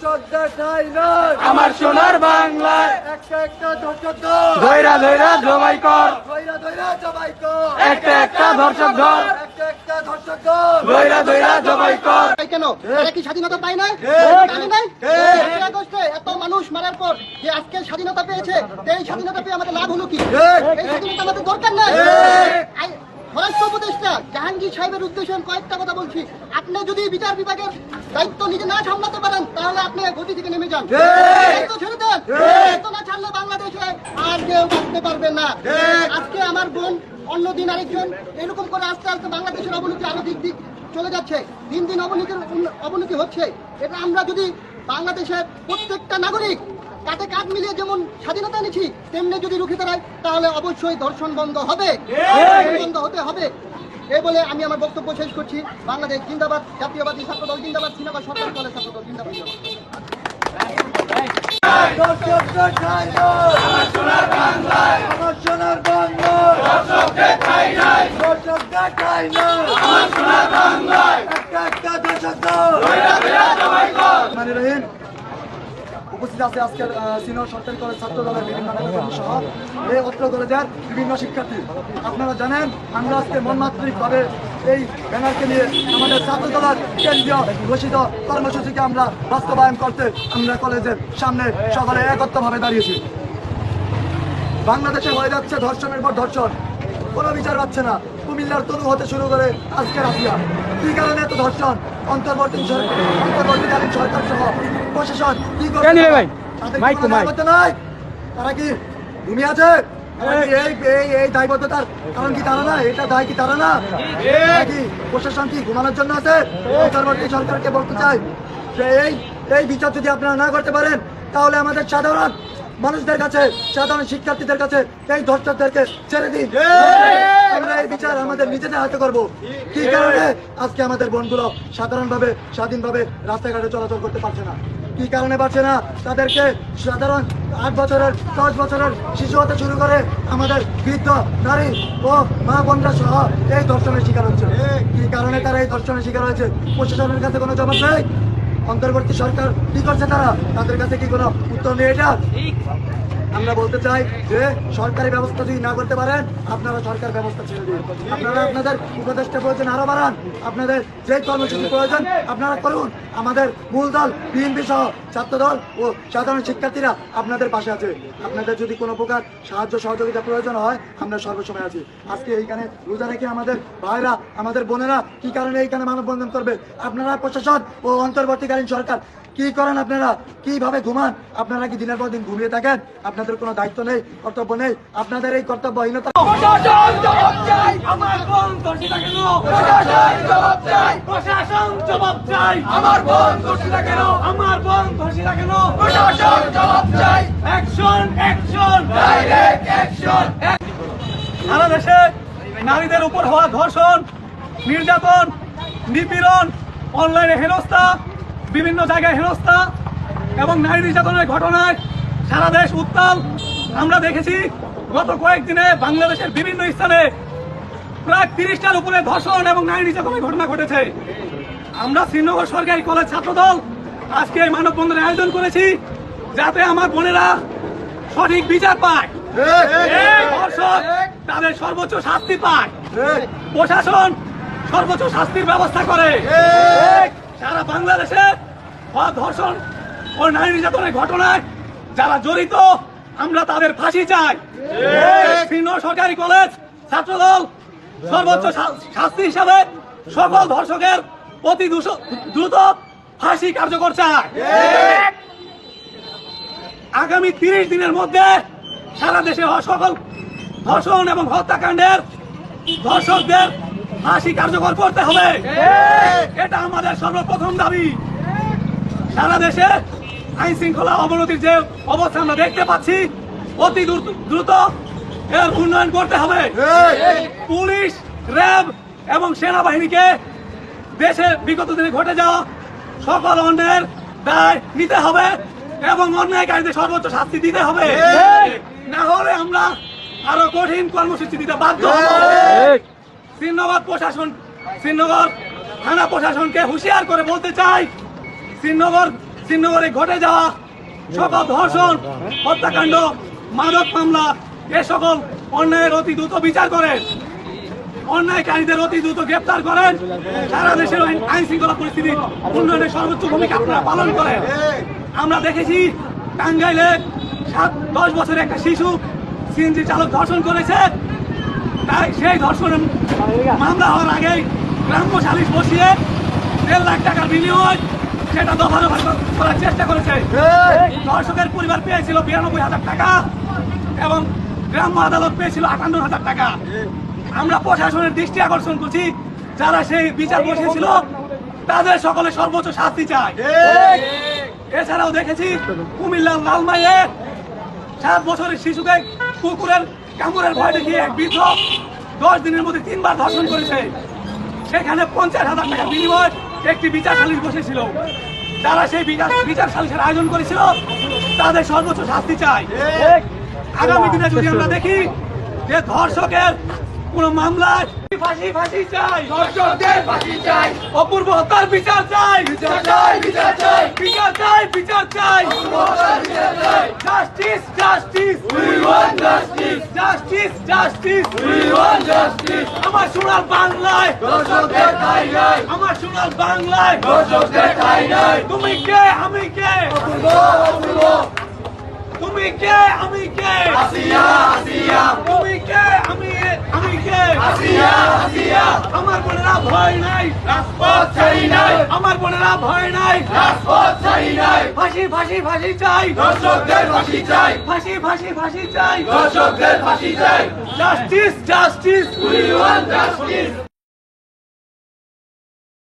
দর্শকদের ঠাঁই নয় আমার সোনার বাংলায় একটা একটা ধর্ষক ধৈরা ধৈরা জবাই কর ধৈরা ধৈরা জবাই কর একটা একটা ধর্ষক ধর একটা একটা ধর্ষক ধৈরা ধৈরা জবাই কর। কেন তারা কি স্বাধীনতা পায় নাই? জানে নাই? ১৫ আগস্টে এত মানুষ মারার পর যে আজকে স্বাধীনতা পেয়েছে, এই স্বাধীনতা পেয়ে আমাদের লাভ হলো কি? এই স্বাধীনতা আমাদের দরকার নাই। স্বরাষ্ট্র উপদেষ্টা জাহাঙ্গীর সাহেবের উদ্দেশ্যে আমি কয়েকটা কথা বলছি। আপনি যদি বিচার বিভাগের দায়িত্ব নিজে না সামলাতে পারেন তাহলে আপনি গতি থেকে নেমে যান, দায়িত্ব ছেড়ে দেন। দায়িত্ব না ছাড়লে বাংলাদেশে আর কেউ বাঁচতে পারবে না। আজকে আমার বোন, অন্যদিন আরেকজন, এরকম করে আস্তে আস্তে বাংলাদেশের অবনতি আরো দিক দিক চলে যাচ্ছে। দিন দিন অবনতি হচ্ছে। এটা আমরা যদি বাংলাদেশের প্রত্যেকটা নাগরিক কাঁধে কাঁধ মিলিয়ে যেমন স্বাধীনতা নিচ্ছি তেমনি যদি রুখে দাঁড়ায় তাহলে অবশ্যই ধর্ষণ বন্ধ হবে, বন্ধ হতে হবে। এই বলে আমি আমার বক্তব্য শেষ করছি। বাংলাদেশ জিন্দাবাদ, জাতীয়বাদী ছাত্রদল জিন্দাবাদ, শ্রীনগর সরকার কলেজ ছাত্রদল জিন্দাবাদ। দর্শকদের ঠাঁই নয় আমার সোনার বাংলায় আমার সোনার বাংলায় দর্শকদের ঠাঁই নাই দর্শকদের ঠাঁই নয় আমার সোনার বাংলায় একটা একটা দর্শক ধৈরা ধৈরা জবাই কর। রহিম উপস্থিত আছে আজকের সিনিয়র সরকারি কলেজ ছাত্র দলের বিভিন্ন নেতাকর্মী সহ এই অত্র কলেজের বিভিন্ন শিক্ষার্থী। আপনারা জানেন আমরা আজকে মনমাত্রিকভাবে এই ব্যানারকে নিয়ে আমাদের ছাত্র দলের কেন্দ্রীয় ঘোষিত কর্মসূচিকে আমরা বাস্তবায়ন করতে আমরা কলেজের সামনে সকলে একত্রভাবে দাঁড়িয়েছি। বাংলাদেশে হয়ে যাচ্ছে ধর্ষণের পর ধর্ষণ, কোনো বিচার পাচ্ছে না। কুমিল্লার তনু হতে শুরু করে আজকের আসিয়া। কি কারণে এত ধর্ষণ? অন্তর্বর্তীকালীন সরকার সহ প্রশাসন কি করছে? নাই, তারা কি ঘুমিয়ে আছে? এই দায়বদ্ধতার কারণ কি তারা না? এটা দায় কি তারা না? কি প্রশাসন কি ঘুমানোর জন্য আছে? অন্তর্বর্তী সরকারকে বলতে চাই যে এই বিচার যদি আপনারা না করতে পারেন তাহলে আমাদের সাধারণ মানুষদের কাছে, সাধারণ শিক্ষার্থীদের কাছে এই ধর্ষকদেরকে ছেড়ে দিন। আমরা এই বিচার আমাদের নিজেদের হাতে করব। কি কারণে আজকে আমাদের বোনগুলো সাধারণভাবে স্বাধীনভাবে রাস্তাঘাটে চলাচল করতে পারছে না? কি কারণে পারছে না? তাদেরকে সাধারণ 8 বছরের 10 বছরের শিশু হতে শুরু করে আমাদের বৃদ্ধ নারী ও মা বোনরা সহ এই ধর্ষণের শিকার হচ্ছে। কি কারণে তারা এই ধর্ষণের শিকার হয়েছে? প্রশাসনের কাছে কোনো জবাব নেই। অন্তর্বর্তী সরকার কি করছে? তাদের কাছে কি কোনো উত্তর নেই? এটা আমরা বলতে চাই যে সরকারি ব্যবস্থা যদি না করতে পারেন আপনারা সরকার ব্যবস্থা ছেড়ে দিন। আপনারা আপনাদের উপদেষ্টা প্রয়োজন আরো বাড়ান, আপনাদের যে কর্মসূচি প্রয়োজন আপনারা করুন। আমাদের মূল দল বিএনপি সহ ছাত্র দল ও সাধারণ শিক্ষার্থীরা আপনাদের পাশে আছে। আপনাদের যদি কোনো প্রকার সাহায্য সহযোগিতা প্রয়োজন হয় আমরা সর্বসময় আছি। আজকে এইখানে রোজা রেখে আমাদের ভাইরা, আমাদের বোনেরা কি কারণে এইখানে মানববন্ধন করবে? আপনারা প্রশাসন ও অন্তর্বর্তীকালীন সরকার কি করেন? আপনারা কিভাবে ঘুমান? আপনারা কি দিনের পর দিন ঘুমিয়ে থাকেন? আপনাদের কোনো দায়িত্ব নেই, কর্তব্য নেই। আপনাদের এই কর্তব্যহীনতা প্রশাসন জবাব চাই, আমার বোন ধর্ষিতা কেন? প্রশাসন জবাব চাই, প্রশাসন জবাব চাই, আমার বোন ধর্ষিতা কেন? আমার বোন ধর্ষিতা কেন? প্রশাসন জবাব চাই, অ্যাকশন অ্যাকশন, ডাইরেক্ট অ্যাকশন। সারা দেশে নারীদের উপর হওয়া ধর্ষণ, নির্যাতন, নিপীড়ন, অনলাইনে হেনস্থা, বিভিন্ন জায়গায় হেনস্থা এবং নারী নির্যাতনের ঘটনায় সারা দেশ উত্তাল। আমরা দেখেছি গত কয়েকদিনে বাংলাদেশের বিভিন্ন স্থানে প্রায় 30টার উপরে ধর্ষণ এবং নারী নির্যাতনের ঘটনা ঘটেছে। আমরা শ্রীনগর সরকারি কলেজ ছাত্রদল আজকে এই মানববন্ধনের আয়োজন করেছি যাতে আমার বোনেরা সঠিক বিচার পায়, ধর্ষক তাদের সর্বোচ্চ শাস্তি পায়, প্রশাসন সর্বোচ্চ শাস্তির ব্যবস্থা করে। সারা বাংলাদেশে ধর্ষণ ও নারী নির্যাতনের ঘটনায় যারা জড়িত আমরা তাদের ফাঁসি চাই। শ্রীনগর সরকারি কলেজ ছাত্রদল সর্বোচ্চ শাস্তি হিসাবে সকল ধর্ষকের অতি দ্রুত ফাঁসি কার্যকর চায়। আগামী 30 দিনের মধ্যে সারা দেশে সকল ধর্ষণ এবং হত্যাকাণ্ডের ধর্ষকদের ফাঁসি কার্যকর করতে হবে। এটা আমাদের সর্বপ্রথম দাবি। সারা দেশে আইন শৃঙ্খলা অবনতির যে অবস্থা আমরা দেখতে পাচ্ছি অতি দ্রুত এর উন্নয়ন করতে হবে। পুলিশ, র্যাব এবং সেনাবাহিনীকে দেশে বিগত দিনে ঘটে যাওয়া সকল অন্যায়ের দায় নিতে হবে এবং অন্যায়কারীদের সর্বোচ্চ শাস্তি দিতে হবে। না হলে আমরা আরো কঠিন কর্মসূচি দিতে বাধ্য হব। শ্রীনগর থানা প্রশাসনকে হুঁশিয়ার করে বলতে চাই, শ্রীনগর শ্রীনগরে ঘটে যাওয়া সকল ধর্ষণ, হত্যাকাণ্ড, মাদক মামলা এ সকল অন্যায়ের অতি দ্রুত বিচার করেন, অন্যায়কারীদের অতি দ্রুত গ্রেপ্তার করেন। সারা দেশের আইন শৃঙ্খলা পরিস্থিতি উন্নয়নের সর্বোচ্চ ভূমিকা আপনারা পালন করেন। আমরা দেখেছি টাঙ্গাইলে 7-10 বছরের একটা শিশু সিএনজি চালক ধর্ষণ করেছে। তাই সেই ধর্ষণের মামলা হওয়ার আগেই গ্রাম্য সালিশ বসিয়ে 1.5 লাখ টাকার বিনিময় সেটা দফা করার চেষ্টা করেছে। ধর্ষকের পরিবার পেয়েছিল 92,000 টাকা এবং গ্রাম্য আদালত পেয়েছিল 58,000 টাকা। আমরা প্রশাসনের দৃষ্টি আকর্ষণ করছি, যারা সেই বিচার বসিয়েছিল তাদের সকলে সর্বোচ্চ শাস্তি চায়। এছাড়াও দেখেছি কুমিল্লার লালমাইয়ে 7 বছরের শিশুকে কুকুরের কামড়ের ভয় দেখিয়ে এক বৃদ্ধ 10 দিনের মধ্যে 3 বার ধর্ষণ করেছে। সেখানে 50,000 টাকা বিনিময় একটি বিচার সালিশ বসেছিল। যারা সেই বিচার সালিশের আয়োজন করেছিল তাদের সর্বোচ্চ শাস্তি চাই। আগামী দিনে যদি আমরা দেখি যে ধর্ষকের কোন মামলায় ফাঁসি চাই, ধর্ষকদের ফাঁসি চাই, অপূর্ব হত্যার বিচার চাই, বিচার চাই, বিচার চাই, বিচার চাই, বিচার চাই, justice, justice, we want justice, justice, justice, we want justice. আমার সোনার বাংলায় ধর্ষকদের ঠাঁই নাই, আমার সোনার বাংলায় ধর্ষকদের ঠাঁই নাই। তুমি কে, আমি কে, অপূর্ব, অপূর্ব। তুমি কে, আমি কে, আসিয়া, আসিয়া। তুমি কে, আমি কে, আসিয়া, আসিয়া। আমার বোনেরা ভয় নাই, রাজপথ ছাড়ি নাই, আমার বোনেরা ভয় নাই, রাজপথ ছাড়ি নাই। ফাঁসি, ফাঁসি, ফাঁসি চাই, ধর্ষকদের ফাঁসি চাই, ফাঁসি, ফাঁসি, ফাঁসি চাই, ধর্ষকদের ফাঁসি চাই। Justice, justice, we want justice.